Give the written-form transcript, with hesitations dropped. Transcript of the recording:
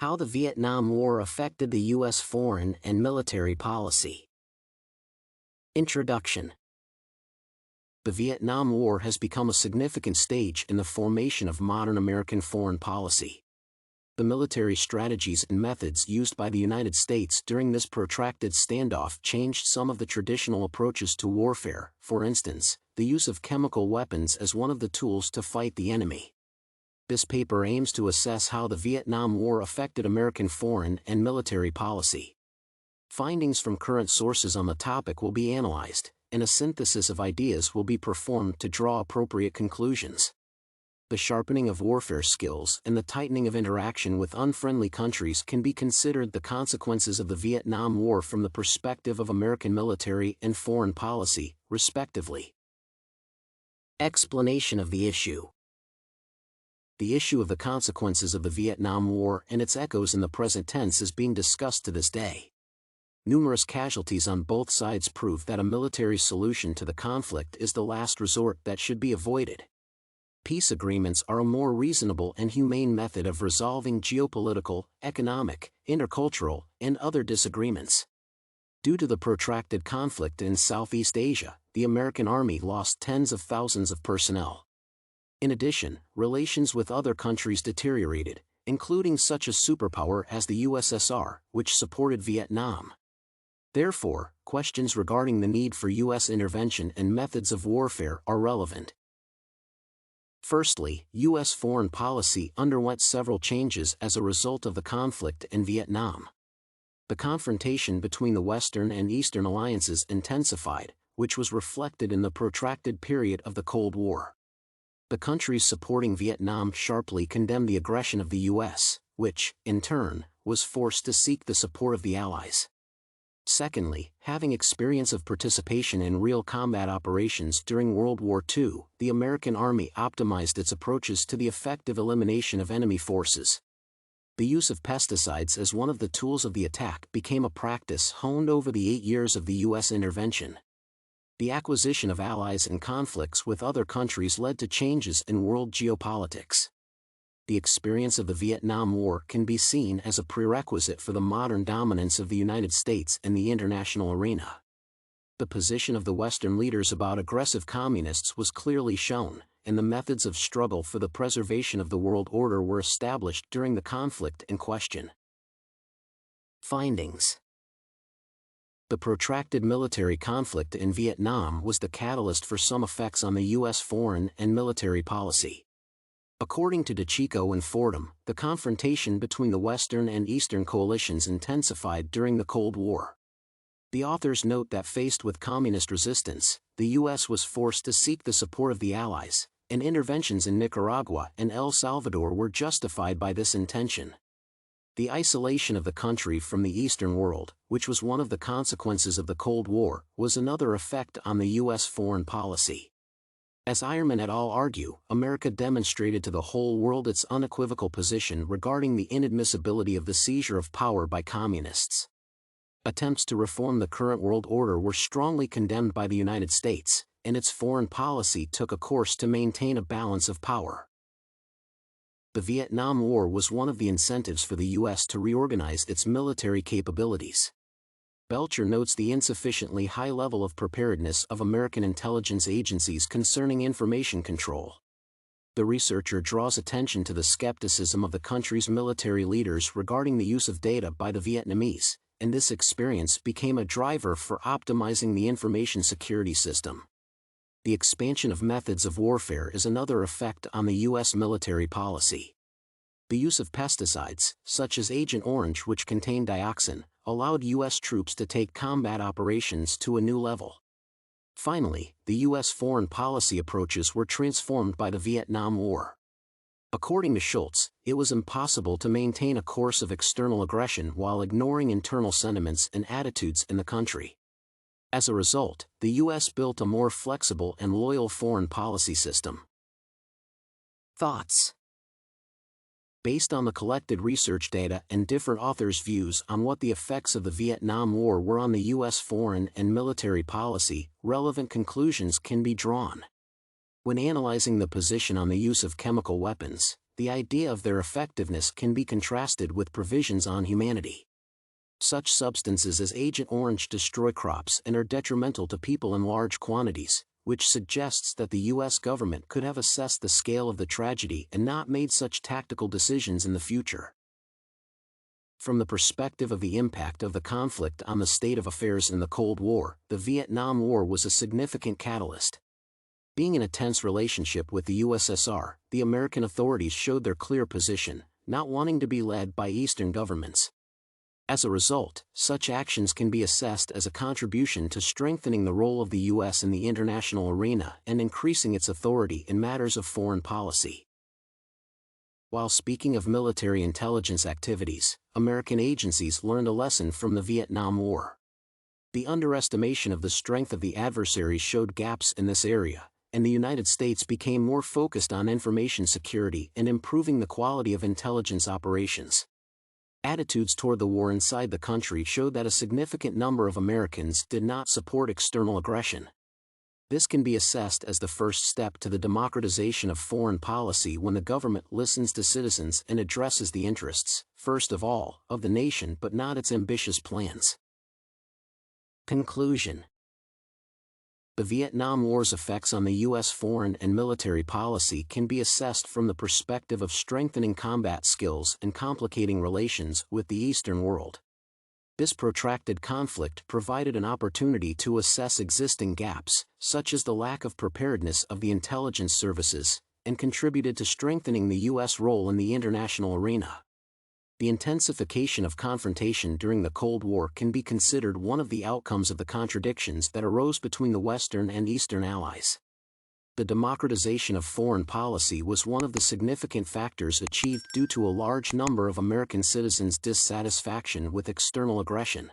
How the Vietnam War affected the U.S. foreign and military policy. Introduction. The Vietnam War has become a significant stage in the formation of modern American foreign policy. The military strategies and methods used by the United States during this protracted standoff changed some of the traditional approaches to warfare, for instance, the use of chemical weapons as one of the tools to fight the enemy. This paper aims to assess how the Vietnam War affected American foreign and military policy. Findings from current sources on the topic will be analyzed, and a synthesis of ideas will be performed to draw appropriate conclusions. The sharpening of warfare skills and the tightening of interaction with unfriendly countries can be considered the consequences of the Vietnam War from the perspective of American military and foreign policy, respectively. Explanation of the issue. The issue of the consequences of the Vietnam War and its echoes in the present tense is being discussed to this day. Numerous casualties on both sides prove that a military solution to the conflict is the last resort that should be avoided. Peace agreements are a more reasonable and humane method of resolving geopolitical, economic, intercultural, and other disagreements. Due to the protracted conflict in Southeast Asia, the American Army lost tens of thousands of personnel. In addition, relations with other countries deteriorated, including such a superpower as the USSR, which supported Vietnam. Therefore, questions regarding the need for U.S. intervention and methods of warfare are relevant. Firstly, U.S. foreign policy underwent several changes as a result of the conflict in Vietnam. The confrontation between the Western and Eastern alliances intensified, which was reflected in the protracted period of the Cold War. The countries supporting Vietnam sharply condemned the aggression of the U.S., which, in turn, was forced to seek the support of the Allies. Secondly, having experience of participation in real combat operations during World War II, the American Army optimized its approaches to the effective elimination of enemy forces. The use of pesticides as one of the tools of the attack became a practice honed over the 8 years of the U.S. intervention. The acquisition of allies in conflicts with other countries led to changes in world geopolitics. The experience of the Vietnam War can be seen as a prerequisite for the modern dominance of the United States in the international arena. The position of the Western leaders about aggressive communists was clearly shown, and the methods of struggle for the preservation of the world order were established during the conflict in question. Findings. The protracted military conflict in Vietnam was the catalyst for some effects on the U.S. foreign and military policy. According to DiCicco and Fordham, the confrontation between the Western and Eastern coalitions intensified during the Cold War. The authors note that faced with communist resistance, the U.S. was forced to seek the support of the Allies, and interventions in Nicaragua and El Salvador were justified by this intention. The isolation of the country from the Eastern world, which was one of the consequences of the Cold War, was another effect on the U.S. foreign policy. As Eyerman et al. Argue, America demonstrated to the whole world its unequivocal position regarding the inadmissibility of the seizure of power by communists. Attempts to reform the current world order were strongly condemned by the United States, and its foreign policy took a course to maintain a balance of power. The Vietnam War was one of the incentives for the U.S. to reorganize its military capabilities. Belcher notes the insufficiently high level of preparedness of American intelligence agencies concerning information control. The researcher draws attention to the skepticism of the country's military leaders regarding the use of data by the Vietnamese, and this experience became a driver for optimizing the information security system. The expansion of methods of warfare is another effect on the U.S. military policy. The use of pesticides, such as Agent Orange, which contained dioxin, allowed U.S. troops to take combat operations to a new level. Finally, the U.S. foreign policy approaches were transformed by the Vietnam War. According to Schultz, it was impossible to maintain a course of external aggression while ignoring internal sentiments and attitudes in the country. As a result, the U.S. built a more flexible and loyal foreign policy system. Thoughts. Based on the collected research data and different authors' views on what the effects of the Vietnam War were on the U.S. foreign and military policy, relevant conclusions can be drawn. When analyzing the position on the use of chemical weapons, the idea of their effectiveness can be contrasted with provisions on humanity. Such substances as Agent Orange destroy crops and are detrimental to people in large quantities, which suggests that the U.S. government could have assessed the scale of the tragedy and not made such tactical decisions in the future. From the perspective of the impact of the conflict on the state of affairs in the Cold War, the Vietnam War was a significant catalyst. Being in a tense relationship with the USSR, the American authorities showed their clear position, not wanting to be led by Eastern governments. As a result, such actions can be assessed as a contribution to strengthening the role of the U.S. in the international arena and increasing its authority in matters of foreign policy. While speaking of military intelligence activities, American agencies learned a lesson from the Vietnam War. The underestimation of the strength of the adversaries showed gaps in this area, and the United States became more focused on information security and improving the quality of intelligence operations. Attitudes toward the war inside the country showed that a significant number of Americans did not support external aggression. This can be assessed as the first step to the democratization of foreign policy when the government listens to citizens and addresses the interests, first of all, of the nation but not its ambitious plans. Conclusion. The Vietnam War's effects on the U.S. foreign and military policy can be assessed from the perspective of strengthening combat skills and complicating relations with the Eastern world. This protracted conflict provided an opportunity to assess existing gaps, such as the lack of preparedness of the intelligence services, and contributed to strengthening the U.S. role in the international arena. The intensification of confrontation during the Cold War can be considered one of the outcomes of the contradictions that arose between the Western and Eastern allies. The democratization of foreign policy was one of the significant factors achieved due to a large number of American citizens' dissatisfaction with external aggression.